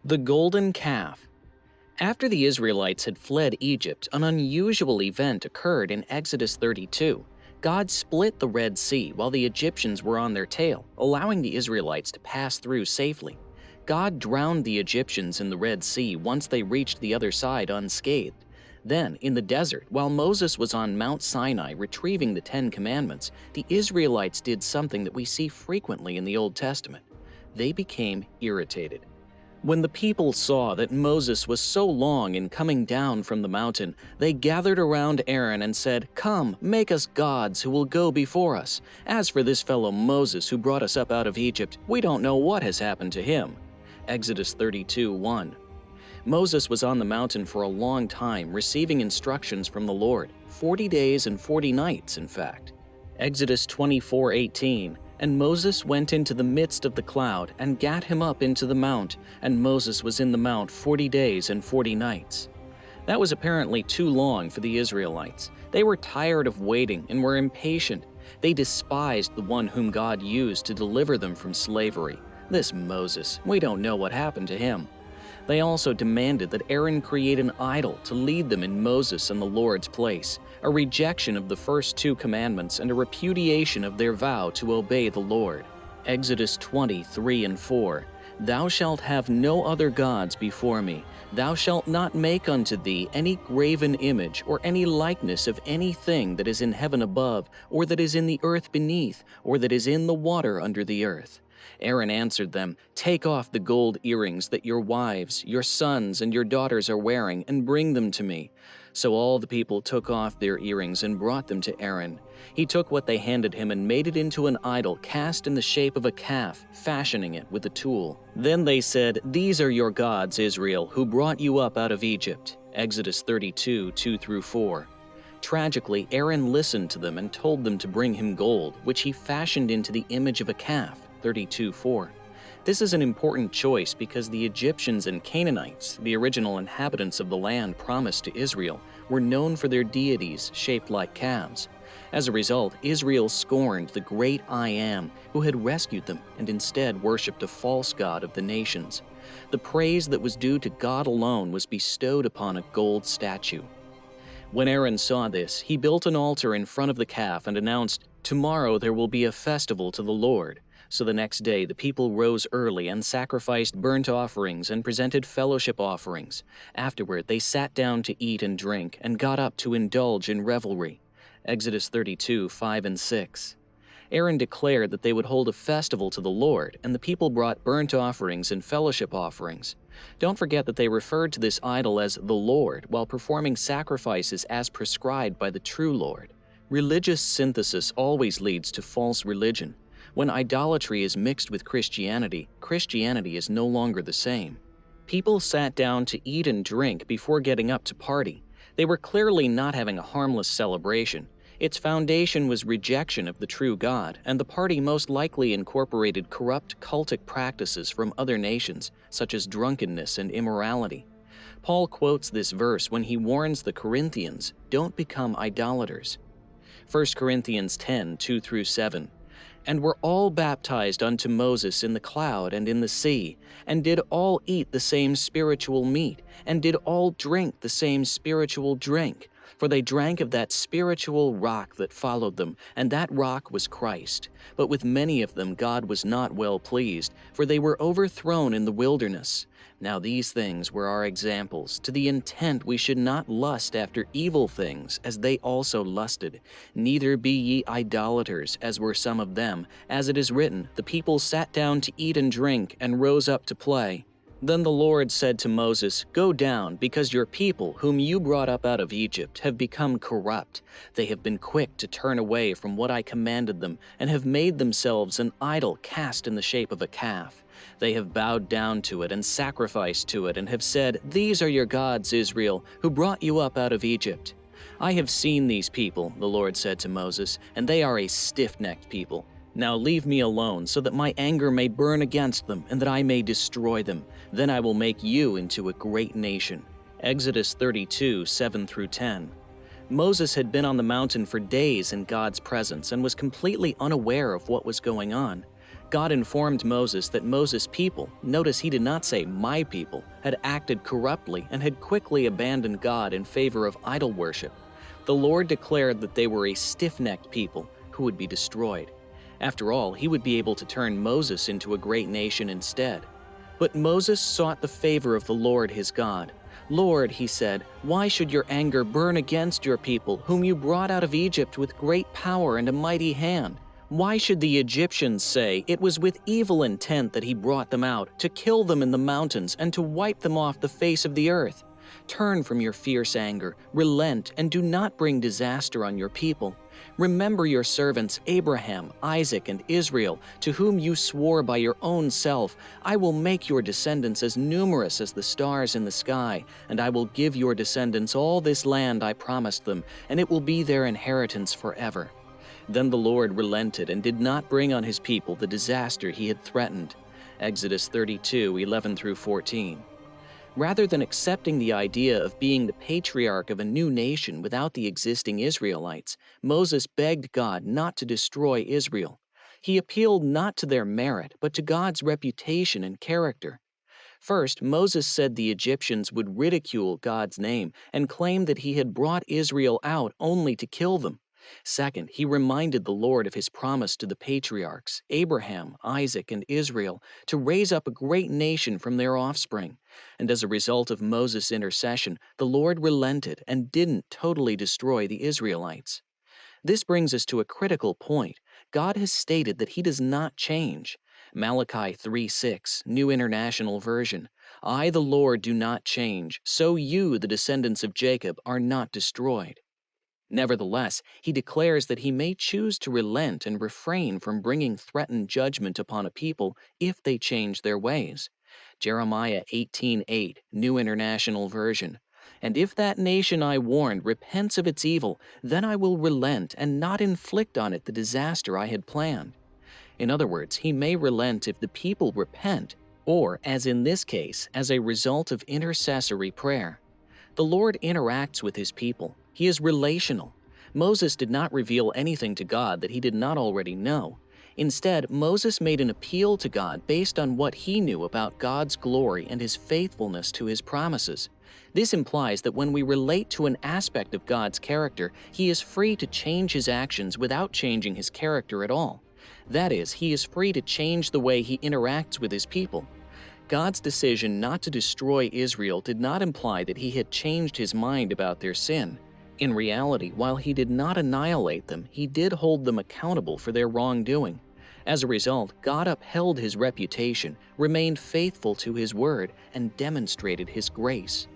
The Golden Calf. After the Israelites had fled Egypt, an unusual event occurred in Exodus 32. God split the Red Sea while the Egyptians were on their tail, allowing the Israelites to pass through safely. God drowned the Egyptians in the Red Sea once they reached the other side unscathed. Then, in the desert, while Moses was on Mount Sinai retrieving the Ten Commandments, the Israelites did something that we see frequently in the Old Testament. They became irritated. When the people saw that Moses was so long in coming down from the mountain, they gathered around Aaron and said, "Come, make us gods who will go before us. As for this fellow Moses who brought us up out of Egypt, we don't know what has happened to him." Exodus 32:1. Moses was on the mountain for a long time, receiving instructions from the Lord, 40 days and 40 nights, in fact. Exodus 24:18. And Moses went into the midst of the cloud, and gat him up into the mount, and Moses was in the mount 40 days and 40 nights. That was apparently too long for the Israelites. They were tired of waiting and were impatient. They despised the one whom God used to deliver them from slavery. This Moses, we don't know what happened to him. They also demanded that Aaron create an idol to lead them in Moses and the Lord's place, a rejection of the first two commandments and a repudiation of their vow to obey the Lord. Exodus 20:3-4. Thou shalt have no other gods before me. Thou shalt not make unto thee any graven image or any likeness of anything that is in heaven above, or that is in the earth beneath, or that is in the water under the earth. Aaron answered them, "Take off the gold earrings that your wives, your sons, and your daughters are wearing, and bring them to me." So all the people took off their earrings and brought them to Aaron. He took what they handed him and made it into an idol cast in the shape of a calf, fashioning it with a tool. Then they said, "These are your gods, Israel, who brought you up out of Egypt." Exodus 32:2-4. Tragically, Aaron listened to them and told them to bring him gold, which he fashioned into the image of a calf. 32:4. This is an important choice because the Egyptians and Canaanites, the original inhabitants of the land promised to Israel, were known for their deities shaped like calves. As a result, Israel scorned the great I Am who had rescued them and instead worshipped a false god of the nations. The praise that was due to God alone was bestowed upon a gold statue. When Aaron saw this, he built an altar in front of the calf and announced, "Tomorrow there will be a festival to the Lord." So the next day the people rose early and sacrificed burnt offerings and presented fellowship offerings. Afterward they sat down to eat and drink and got up to indulge in revelry. Exodus 32:5-6. Aaron declared that they would hold a festival to the Lord, and the people brought burnt offerings and fellowship offerings. Don't forget that they referred to this idol as the Lord while performing sacrifices as prescribed by the true Lord. Religious synthesis always leads to false religion. When idolatry is mixed with Christianity, Christianity is no longer the same. People sat down to eat and drink before getting up to party. They were clearly not having a harmless celebration. Its foundation was rejection of the true God, and the party most likely incorporated corrupt cultic practices from other nations, such as drunkenness and immorality. Paul quotes this verse when he warns the Corinthians, "Don't become idolaters." 1 Corinthians 10:2-7. And were all baptized unto Moses in the cloud and in the sea, and did all eat the same spiritual meat, and did all drink the same spiritual drink. For they drank of that spiritual rock that followed them, and that rock was Christ. But with many of them God was not well pleased, for they were overthrown in the wilderness. Now these things were our examples, to the intent we should not lust after evil things, as they also lusted. Neither be ye idolaters, as were some of them. As it is written, the people sat down to eat and drink, and rose up to play. Then the Lord said to Moses, "Go down, because your people, whom you brought up out of Egypt, have become corrupt. They have been quick to turn away from what I commanded them, and have made themselves an idol cast in the shape of a calf. They have bowed down to it and sacrificed to it, and have said, 'These are your gods, Israel, who brought you up out of Egypt.' I have seen these people," the Lord said to Moses, "and they are a stiff-necked people. Now leave me alone, so that my anger may burn against them, and that I may destroy them. Then I will make you into a great nation." Exodus 32:7-10. Moses had been on the mountain for days in God's presence and was completely unaware of what was going on. God informed Moses that Moses' people, notice he did not say my people, had acted corruptly and had quickly abandoned God in favor of idol worship. The Lord declared that they were a stiff-necked people who would be destroyed. After all, he would be able to turn Moses into a great nation instead. But Moses sought the favor of the Lord his God. "Lord," he said, "why should your anger burn against your people, whom you brought out of Egypt with great power and a mighty hand? Why should the Egyptians say it was with evil intent that he brought them out, to kill them in the mountains and to wipe them off the face of the earth? Turn from your fierce anger, relent, and do not bring disaster on your people. Remember your servants Abraham, Isaac, and Israel, to whom you swore by your own self, I will make your descendants as numerous as the stars in the sky, and I will give your descendants all this land I promised them, and it will be their inheritance forever." Then the Lord relented and did not bring on his people the disaster he had threatened. Exodus 32:11-14. Rather than accepting the idea of being the patriarch of a new nation without the existing Israelites, Moses begged God not to destroy Israel. He appealed not to their merit, but to God's reputation and character. First, Moses said the Egyptians would ridicule God's name and claim that he had brought Israel out only to kill them. Second, he reminded the Lord of his promise to the patriarchs, Abraham, Isaac, and Israel, to raise up a great nation from their offspring. And as a result of Moses' intercession, the Lord relented and didn't totally destroy the Israelites. This brings us to a critical point. God has stated that he does not change. Malachi 3:6, New International Version. "I, the Lord, do not change, so you, the descendants of Jacob, are not destroyed." Nevertheless, he declares that he may choose to relent and refrain from bringing threatened judgment upon a people if they change their ways. Jeremiah 18:8, New International Version. "And if that nation I warned repents of its evil, then I will relent and not inflict on it the disaster I had planned." In other words, he may relent if the people repent, or, as in this case, as a result of intercessory prayer. The Lord interacts with his people. He is relational. Moses did not reveal anything to God that he did not already know. Instead, Moses made an appeal to God based on what he knew about God's glory and his faithfulness to his promises. This implies that when we relate to an aspect of God's character, he is free to change his actions without changing his character at all. That is, he is free to change the way he interacts with his people. God's decision not to destroy Israel did not imply that he had changed his mind about their sin. In reality, while he did not annihilate them, he did hold them accountable for their wrongdoing. As a result, God upheld his reputation, remained faithful to his word, and demonstrated his grace.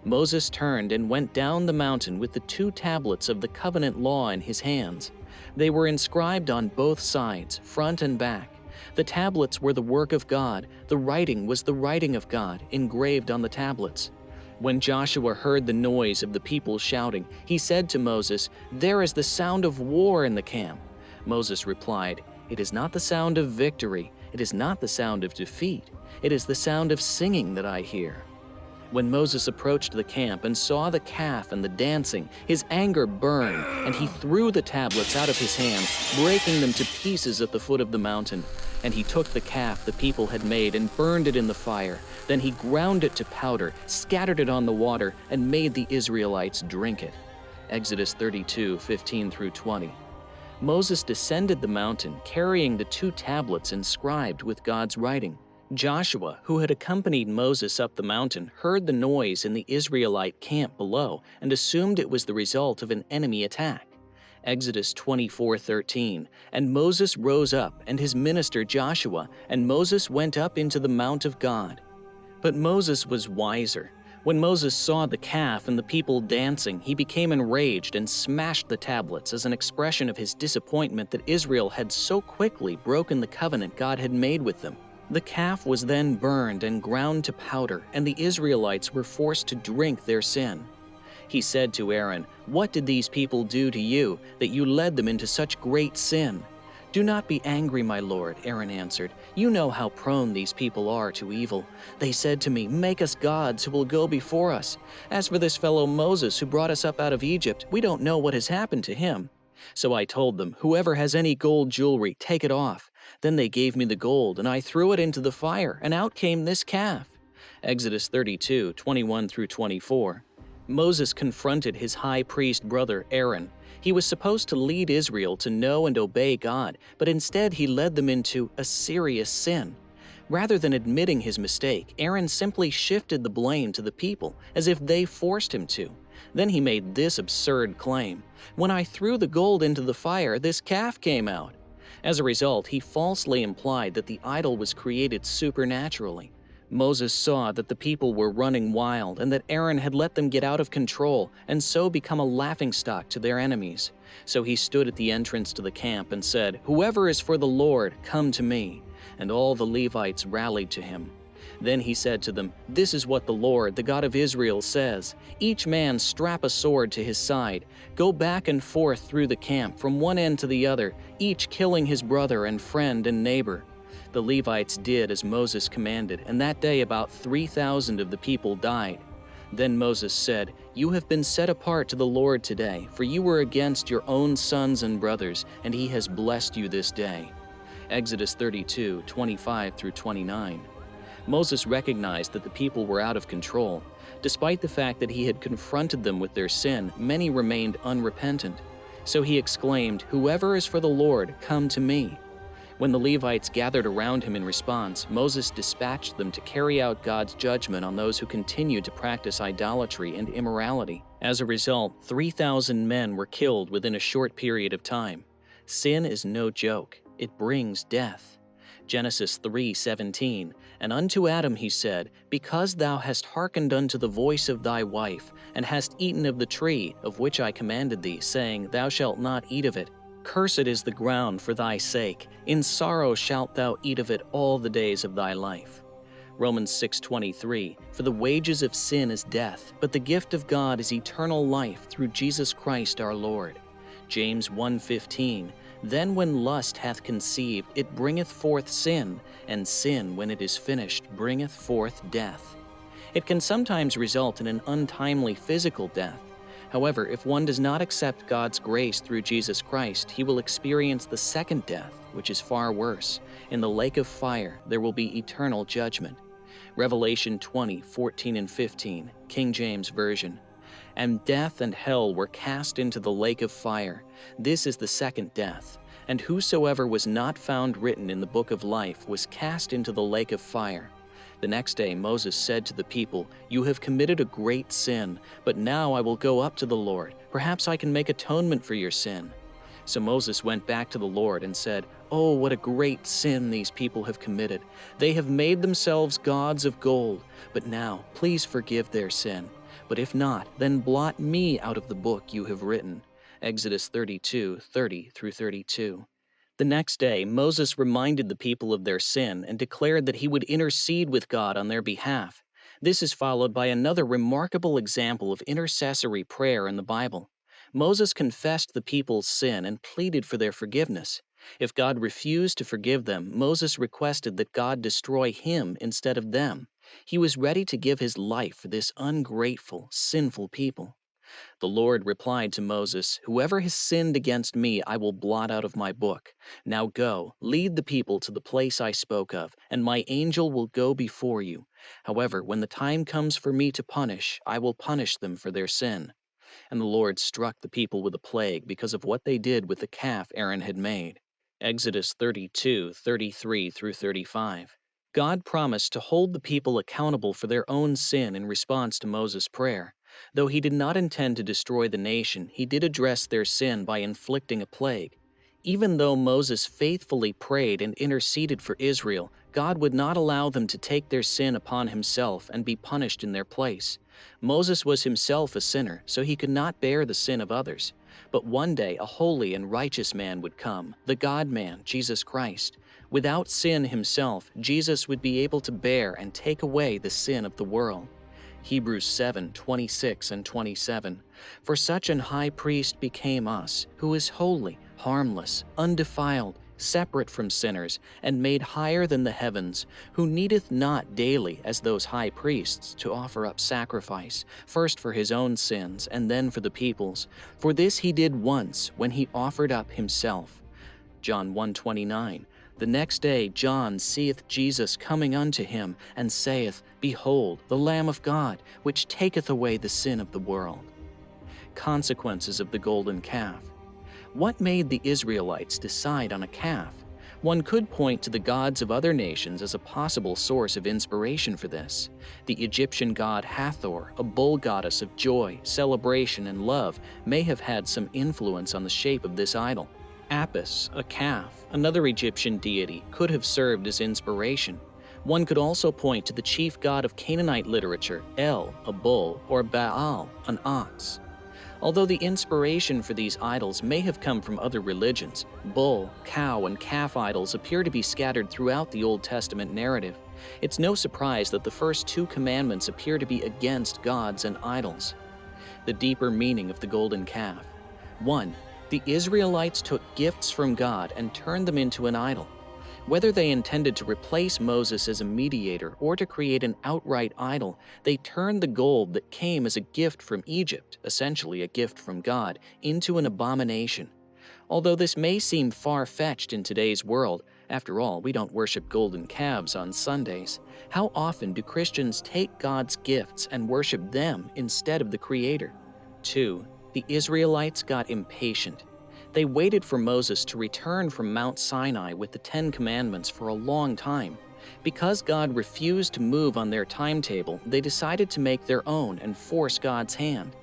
Moses turned and went down the mountain with the 2 tablets of the covenant law in his hands. They were inscribed on both sides, front and back. The tablets were the work of God, the writing was the writing of God, engraved on the tablets. When Joshua heard the noise of the people shouting, he said to Moses, "There is the sound of war in the camp." Moses replied, "It is not the sound of victory, it is not the sound of defeat, it is the sound of singing that I hear." When Moses approached the camp and saw the calf and the dancing, his anger burned, and he threw the tablets out of his hand, breaking them to pieces at the foot of the mountain. And he took the calf the people had made and burned it in the fire. Then he ground it to powder, scattered it on the water, and made the Israelites drink it. Exodus 32:15-20. Moses descended the mountain, carrying the 2 tablets inscribed with God's writing. Joshua, who had accompanied Moses up the mountain, heard the noise in the Israelite camp below and assumed it was the result of an enemy attack. Exodus 24:13, "And Moses rose up, and his minister Joshua, and Moses went up into the mount of God." But Moses was wiser. When Moses saw the calf and the people dancing, he became enraged and smashed the tablets as an expression of his disappointment that Israel had so quickly broken the covenant God had made with them. The calf was then burned and ground to powder, and the Israelites were forced to drink their sin. He said to Aaron, "What did these people do to you, that you led them into such great sin?" "Do not be angry, my lord," Aaron answered. "You know how prone these people are to evil. They said to me, 'Make us gods who will go before us.' As for this fellow Moses who brought us up out of Egypt, we don't know what has happened to him." So I told them, "Whoever has any gold jewelry, take it off." Then they gave me the gold, and I threw it into the fire, and out came this calf. Exodus 32:21 through 24. Moses confronted his high priest brother Aaron. He was supposed to lead Israel to know and obey God, but instead he led them into a serious sin. Rather than admitting his mistake, Aaron simply shifted the blame to the people, as if they forced him to. Then he made this absurd claim: "When I threw the gold into the fire, this calf came out." As a result, he falsely implied that the idol was created supernaturally. Moses saw that the people were running wild and that Aaron had let them get out of control and so become a laughingstock to their enemies. So he stood at the entrance to the camp and said, "Whoever is for the Lord, come to me." And all the Levites rallied to him. Then he said to them, "This is what the Lord, the God of Israel, says. Each man strap a sword to his side. Go back and forth through the camp from one end to the other, each killing his brother and friend and neighbor." The Levites did as Moses commanded, and that day about 3,000 of the people died. Then Moses said, "You have been set apart to the Lord today, for you were against your own sons and brothers, and he has blessed you this day." Exodus 32:25 through 29. Moses recognized that the people were out of control. Despite the fact that he had confronted them with their sin, many remained unrepentant. So he exclaimed, "Whoever is for the Lord, come to me." When the Levites gathered around him in response, Moses dispatched them to carry out God's judgment on those who continued to practice idolatry and immorality. As a result, 3,000 men were killed within a short period of time. Sin is no joke. It brings death. Genesis 3:17, "And unto Adam he said, Because thou hast hearkened unto the voice of thy wife, and hast eaten of the tree of which I commanded thee, saying, Thou shalt not eat of it. Cursed is the ground for thy sake. In sorrow shalt thou eat of it all the days of thy life." Romans 6:23, "For the wages of sin is death, but the gift of God is eternal life through Jesus Christ our Lord." James 1:15, "Then when lust hath conceived, it bringeth forth sin, and sin, when it is finished, bringeth forth death." It can sometimes result in an untimely physical death. However, if one does not accept God's grace through Jesus Christ, he will experience the second death, which is far worse. In the lake of fire, there will be eternal judgment. Revelation 20:14 and 15, King James Version. "And death and hell were cast into the lake of fire. This is the second death. And whosoever was not found written in the book of life was cast into the lake of fire." The next day Moses said to the people, "You have committed a great sin, but now I will go up to the Lord. Perhaps I can make atonement for your sin." So Moses went back to the Lord and said, "Oh, what a great sin these people have committed. They have made themselves gods of gold. But now, please forgive their sin. But if not, then blot me out of the book you have written." Exodus 32:30 through 32. The next day, Moses reminded the people of their sin and declared that he would intercede with God on their behalf. This is followed by another remarkable example of intercessory prayer in the Bible. Moses confessed the people's sin and pleaded for their forgiveness. If God refused to forgive them, Moses requested that God destroy him instead of them. He was ready to give his life for this ungrateful, sinful people. The Lord replied to Moses, "Whoever has sinned against me I will blot out of my book. Now go, lead the people to the place I spoke of, and my angel will go before you. However, when the time comes for me to punish, I will punish them for their sin." And the Lord struck the people with a plague because of what they did with the calf Aaron had made. Exodus 32:33 through 35. God promised to hold the people accountable for their own sin in response to Moses' prayer. Though he did not intend to destroy the nation, he did address their sin by inflicting a plague. Even though Moses faithfully prayed and interceded for Israel, God would not allow them to take their sin upon himself and be punished in their place. Moses was himself a sinner, so he could not bear the sin of others. But one day a holy and righteous man would come, the God-man, Jesus Christ. Without sin himself, Jesus would be able to bear and take away the sin of the world. Hebrews 7:26 and 27. "For such an high priest became us, who is holy, harmless, undefiled, separate from sinners, and made higher than the heavens, who needeth not daily, as those high priests, to offer up sacrifice, first for his own sins, and then for the people's. For this he did once, when he offered up himself." John 1:29. The next day John seeth Jesus coming unto him, and saith, Behold, the Lamb of God, which taketh away the sin of the world. Consequences of the golden calf. What made the Israelites decide on a calf? One could point to the gods of other nations as a possible source of inspiration for this. The Egyptian god Hathor, a bull goddess of joy, celebration, and love, may have had some influence on the shape of this idol. Apis, a calf, another Egyptian deity, could have served as inspiration. One could also point to the chief god of Canaanite literature, El, a bull, or Baal, an ox. Although the inspiration for these idols may have come from other religions, bull, cow, and calf idols appear to be scattered throughout the Old Testament narrative. It's no surprise that the first two commandments appear to be against gods and idols. The deeper meaning of the golden calf. 1. The Israelites took gifts from God and turned them into an idol. Whether they intended to replace Moses as a mediator or to create an outright idol, they turned the gold that came as a gift from Egypt, essentially a gift from God, into an abomination. Although this may seem far-fetched in today's world, after all, we don't worship golden calves on Sundays, how often do Christians take God's gifts and worship them instead of the Creator? 2. The Israelites got impatient. They waited for Moses to return from Mount Sinai with the Ten Commandments for a long time. Because God refused to move on their timetable, they decided to make their own and force God's hand.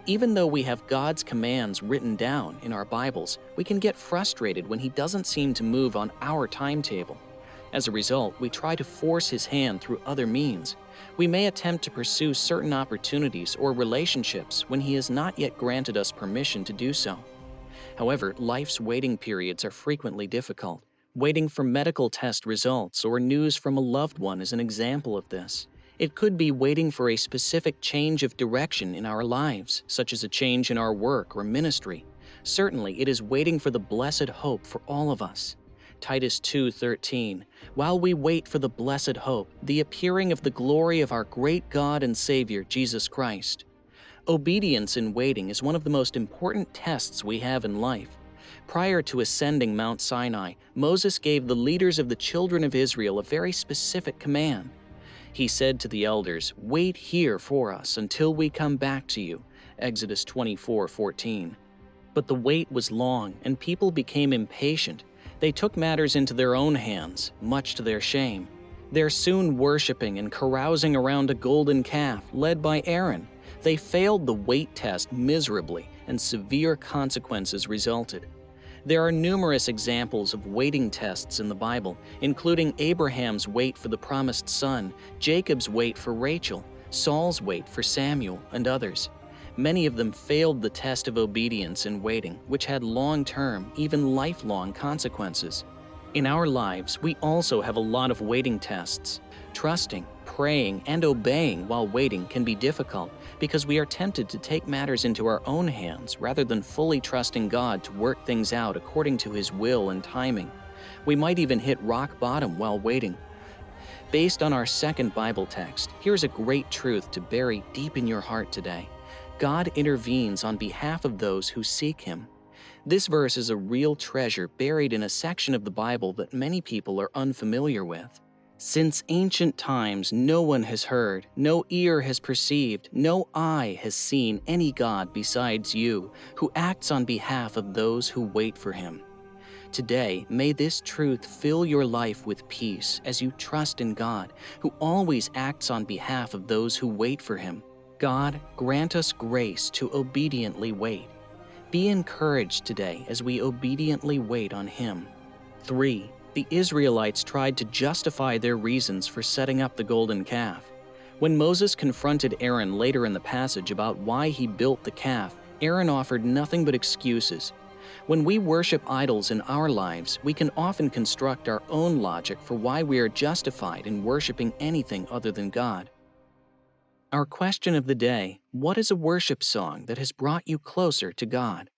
Even though we have God's commands written down in our Bibles, we can get frustrated when He doesn't seem to move on our timetable. As a result, we try to force His hand through other means. We may attempt to pursue certain opportunities or relationships when He has not yet granted us permission to do so. However, life's waiting periods are frequently difficult. Waiting for medical test results or news from a loved one is an example of this. It could be waiting for a specific change of direction in our lives, such as a change in our work or ministry. Certainly, it is waiting for the blessed hope for all of us. Titus 2:13, While we wait for the blessed hope, the appearing of the glory of our great God and Savior, Jesus Christ. Obedience in waiting is one of the most important tests we have in life. Prior to ascending Mount Sinai, Moses gave the leaders of the children of Israel a very specific command. He said to the elders, Wait here for us until we come back to you. Exodus 24:14. But the wait was long, and people became impatient. They took matters into their own hands, much to their shame. They're soon worshiping and carousing around a golden calf, led by Aaron. They failed the wait test miserably, and severe consequences resulted. There are numerous examples of waiting tests in the Bible, including Abraham's wait for the promised son, Jacob's wait for Rachel, Saul's wait for Samuel, and others. Many of them failed the test of obedience in waiting, which had long-term, even lifelong consequences. In our lives, we also have a lot of waiting tests. Trusting, praying, and obeying while waiting can be difficult because we are tempted to take matters into our own hands rather than fully trusting God to work things out according to His will and timing. We might even hit rock bottom while waiting. Based on our second Bible text, here's a great truth to bury deep in your heart today. God intervenes on behalf of those who seek Him. This verse is a real treasure buried in a section of the Bible that many people are unfamiliar with. Since ancient times, no one has heard, no ear has perceived, no eye has seen any God besides you, who acts on behalf of those who wait for Him. Today, may this truth fill your life with peace as you trust in God, who always acts on behalf of those who wait for Him. God, grant us grace to obediently wait. Be encouraged today as we obediently wait on Him. 3. The Israelites tried to justify their reasons for setting up the golden calf. When Moses confronted Aaron later in the passage about why he built the calf, Aaron offered nothing but excuses. When we worship idols in our lives, we can often construct our own logic for why we are justified in worshiping anything other than God. Our question of the day: what is a worship song that has brought you closer to God?